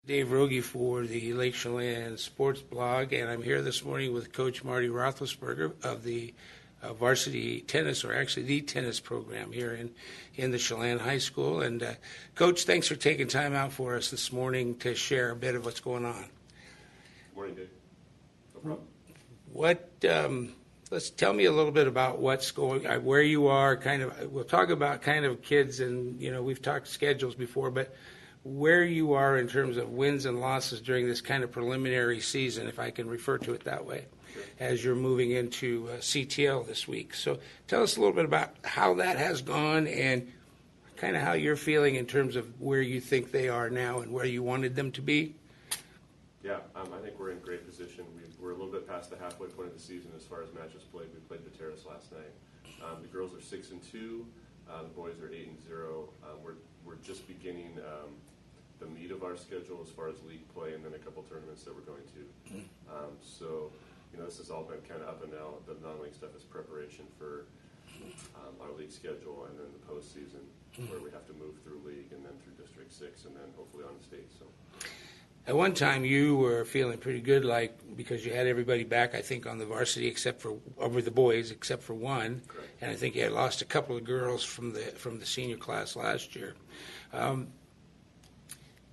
Dave Rogie for the Lake Chelan Sports Blog, and I'm here this morning with Coach Marty Roethlisberger of the varsity tennis, or actually the tennis program here in the Chelan High School. And Coach, thanks for taking time out for us this morning to share a bit of what's going on. Good morning, Dave. No problem. Let's tell me a little bit about what's going, where you are. We'll talk about kind of kids, and we've talked schedules before, but where you are in terms of wins and losses during this kind of preliminary season, if I can refer to it that way, Sure. as you're moving into CTL this week. So tell us a little bit about how that has gone and kind of how you're feeling in terms of where you think they are now and where you wanted them to be. Yeah, I think we're in great position. We're a little bit past the halfway point of the season as far as matches played. We played the Terrace last night. The girls are 6-2. The boys are 8-0. We're just beginning the meat of our schedule as far as league play, and then a couple tournaments that we're going to. So, this has all been kind of up and down. The non-league stuff is preparation for our league schedule, and then the postseason, where we have to move through league and then through District 6, and then hopefully on the state. So. At one time, you were feeling pretty good, because you had everybody back, I think, on the varsity over the boys, except for one. Correct. And I think you had lost a couple of girls from the senior class last year.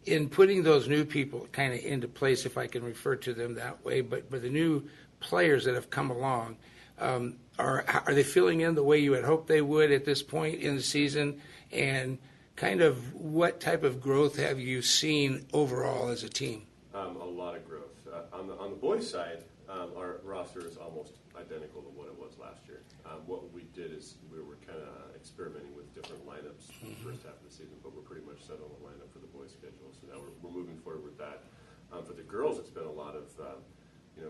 In putting those new people kind of into place, if I can refer to them that way, but the new players that have come along, are they filling in the way you had hoped they would at this point in the season? And kind of what type of growth have you seen overall as a team? A lot of growth. On the boys' side, our roster is almost identical to what it was last year. What we did is we were kind of experimenting with different lineups in the first half of the season, but we're pretty much set on the lineup for the boys' schedule. So now we're moving forward with that. For the girls, it's been a lot of,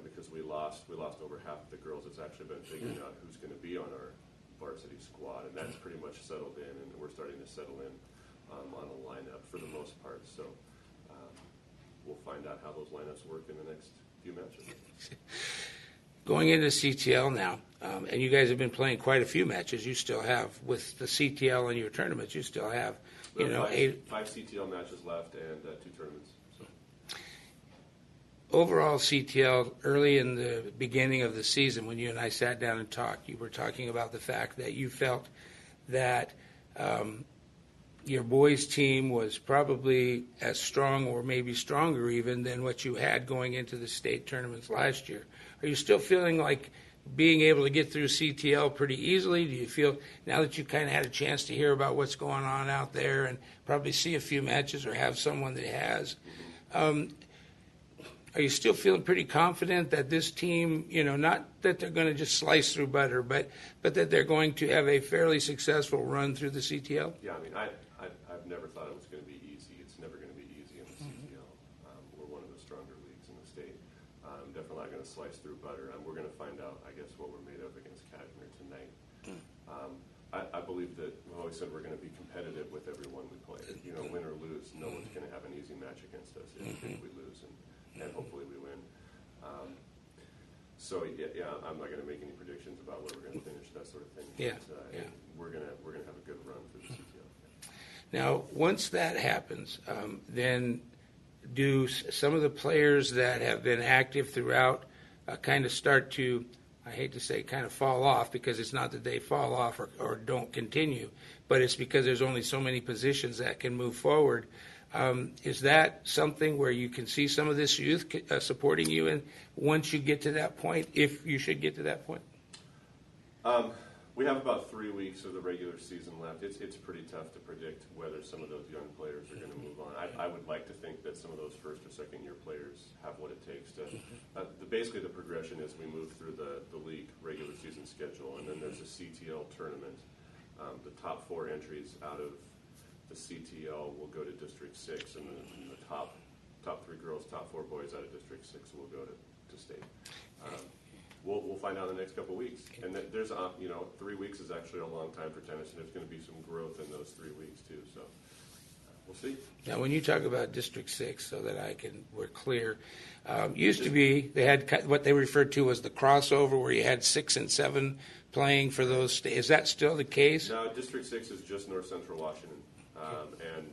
because we lost over half of the girls. It's actually been figuring out who's going to be on our varsity squad, and that's pretty much settled in, and we're starting to settle in on a lineup for the most part. So we'll find out how those lineups work in the next few matches. Going into CTL now, and you guys have been playing quite a few matches. You still have, with the CTL and your tournaments, you still have, five CTL matches left and 2 tournaments. So. Overall, CTL, early in the beginning of the season, when you and I sat down and talked, you were talking about the fact that you felt that your boys' team was probably as strong, or maybe stronger even, than what you had going into the state tournaments last year. Are you still feeling like being able to get through CTL pretty easily? Do you feel, now that you've kind of had a chance to hear about what's going on out there and probably see a few matches or have someone that has, are you still feeling pretty confident that this team, not that they're going to just slice through butter, but that they're going to have a fairly successful run through the CTL? Yeah, I've never thought it was going to be easy. It's never going to be easy in the CTL. We're one of the stronger leagues in the state. Definitely not going to slice through butter. We're going to find out, I guess, what we're made of against Kashmir tonight. I believe that we've always said we're going to be competitive with everyone we play. Win or lose, no one's going to have an easy match against us if we lose, and hopefully we win. So I'm not going to make any predictions about where we're going to finish, that sort of thing. Yeah, but, we're going to have a good run through the CTL. Now, once that happens, then do some of the players that have been active throughout kind of start to, I hate to say, kind of fall off, because it's not that they fall off or don't continue, but it's because there's only so many positions that can move forward. Is that something where you can see some of this youth supporting you, and once you get to that point, if you should get to that point? We have about 3 weeks of the regular season left. It's pretty tough to predict whether some of those young players are going to move on. I would like to think that some of those first or second year players have what it takes to. Basically, the progression is we move through the league regular season schedule, and then there's a CTL tournament. The top 4 entries out of the CTL will go to District 6, and the top 3 girls, top 4 boys out of District 6 will go to state. We'll find out in the next couple of weeks. And there's, 3 weeks is actually a long time for tennis, and there's going to be some growth in those 3 weeks too. So we'll see. Now, when you talk about District 6, so that we're clear, used to be, they had what they referred to as the crossover, where you had 6 and 7 playing for those. Is that still the case? No, District 6 is just North Central Washington. And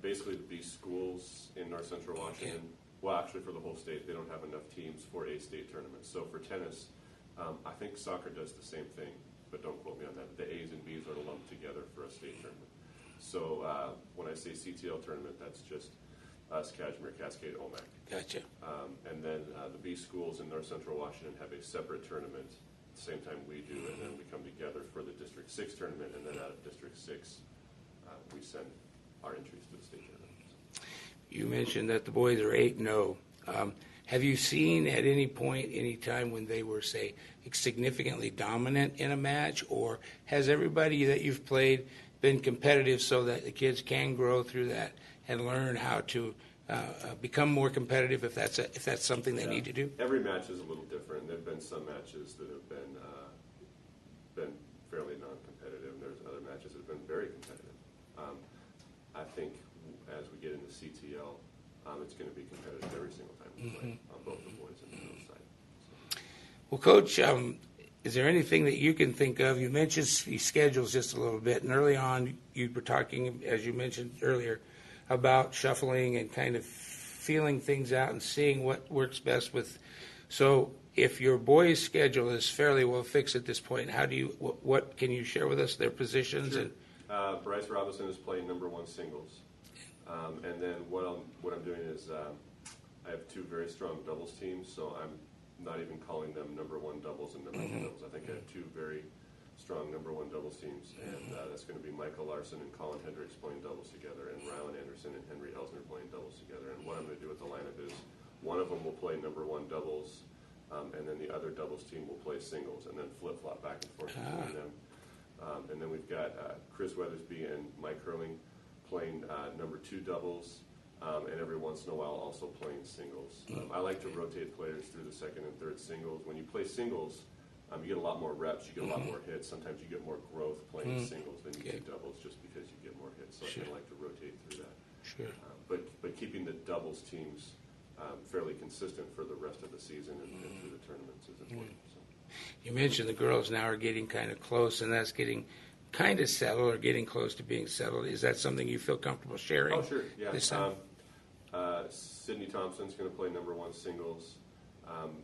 basically the B schools in North Central Washington, well, actually for the whole state, they don't have enough teams for a state tournament. So for tennis, I think soccer does the same thing, but don't quote me on that. The A's and B's are lumped together for a state tournament. So when I say CTL tournament, that's just us, Kashmir, Cascade, OMAC. Gotcha. And then the B schools in North Central Washington have a separate tournament at the same time we do, and then we come together for the District 6 tournament, and then out of District 6, we send our entries to the state tournament. You mentioned that the boys are 8-0. Have you seen at any point, any time when they were, say, significantly dominant in a match, or has everybody that you've played been competitive so that the kids can grow through that and learn how to become more competitive if that's something they need to do? Every match is a little different. There have been some matches that have been fairly non-competitive, and there's other matches that have been very competitive. I think as we get into CTL, it's going to be competitive every single time we play on both the boys and the girls side. So. Well, Coach, is there anything that you can think of? You mentioned these schedules just a little bit, and early on you were talking, as you mentioned earlier, about shuffling and kind of feeling things out and seeing what works best with. So if your boys' schedule is fairly well fixed at this point, what can you share with us, their positions? Sure. Bryce Robinson is playing number 1 singles. And then what I'm doing is I have 2 very strong doubles teams, so I'm not even calling them number 1 doubles and number 2 doubles. I think I have 2 very strong number 1 doubles teams, and that's going to be Michael Larson and Colin Hendricks playing doubles together, and Rylan Anderson and Henry Elsner playing doubles together. And what I'm going to do with the lineup is one of them will play number 1 doubles, and then the other doubles team will play singles, and then flip-flop back and forth between them. And then we've got Chris Weathersby and Mike Hurling playing number 2 doubles, and every once in a while also playing singles. I like to rotate players through the second and third singles. When you play singles, you get a lot more reps, you get a lot more hits. Sometimes you get more growth playing singles than you do doubles just because you get more hits. So I kind of like to rotate through that. Sure. But keeping the doubles teams fairly consistent for the rest of the season and through the tournaments is important. So. You mentioned the girls now are getting kind of close, and that's getting kind of settled or getting close to being settled. Is that something you feel comfortable sharing? Oh, sure. Yeah. This time? Sydney Thompson's going to play number 1 singles.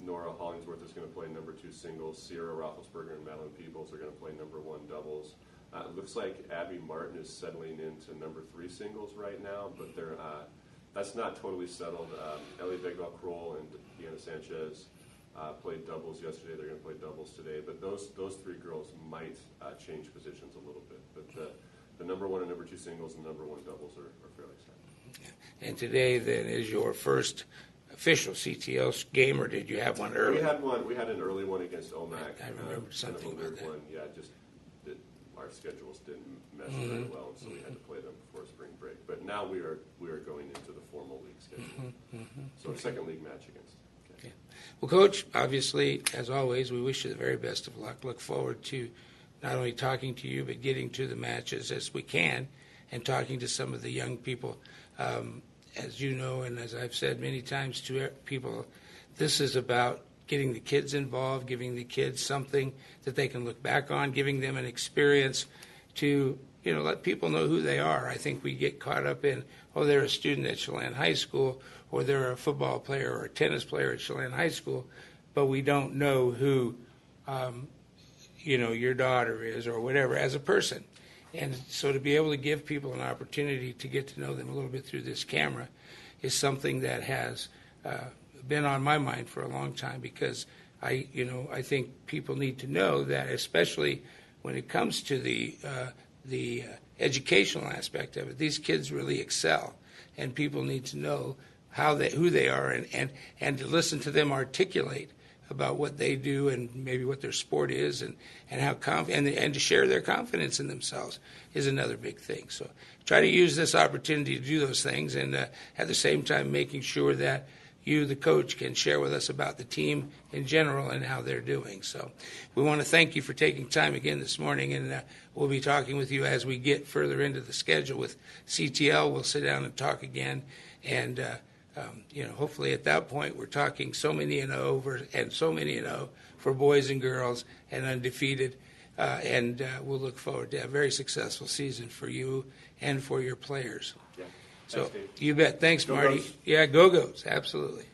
Nora Hollingsworth is going to play number 2 singles. Sierra Roethlisberger and Madeline Peebles are going to play number 1 doubles. It looks like Abby Martin is settling into number 3 singles right now, but that's not totally settled. Ellie Begval-Kroll and Deanna Sanchez played doubles yesterday. They're going to play doubles today. But those 3 girls might change positions a little bit. But the number 1 and number 2 singles and number 1 doubles are fairly set. And today, then, is your first official CTL game, or did you have one early? We had one. We had an early one against OMAC. I remember something kind of a about that. one. Yeah, just that our schedules didn't mesh very well, and so we had to play them before spring break. But now we are going into the formal league schedule. So a second league match against. Okay. Well, Coach, obviously, as always, we wish you the very best of luck. Look forward to not only talking to you, but getting to the matches as we can and talking to some of the young people. As you know, and as I've said many times to people, this is about getting the kids involved, giving the kids something that they can look back on, giving them an experience to, let people know who they are. I think we get caught up in, they're a student at Chelan High School, or they're a football player or a tennis player at Chelan High School, but we don't know who, your daughter is or whatever as a person. And so to be able to give people an opportunity to get to know them a little bit through this camera is something that has been on my mind for a long time, because I think people need to know that, especially when it comes to the educational aspect of it, these kids really excel, and people need to know who they are and to listen to them articulate about what they do and maybe what their sport is and how and to share their confidence in themselves is another big thing. So try to use this opportunity to do those things, and at the same time making sure that you, the coach, can share with us about the team in general and how they're doing. So we want to thank you for taking time again this morning, and we'll be talking with you as we get further into the schedule with CTL. We'll sit down and talk again, and hopefully at that point we're talking so many and 0 for boys and girls and undefeated. and we'll look forward to a very successful season for you and for your players. Yeah. So Thanks, Dave. you bet. Thanks, Go Marty. Goats. Yeah, go Goats. Absolutely.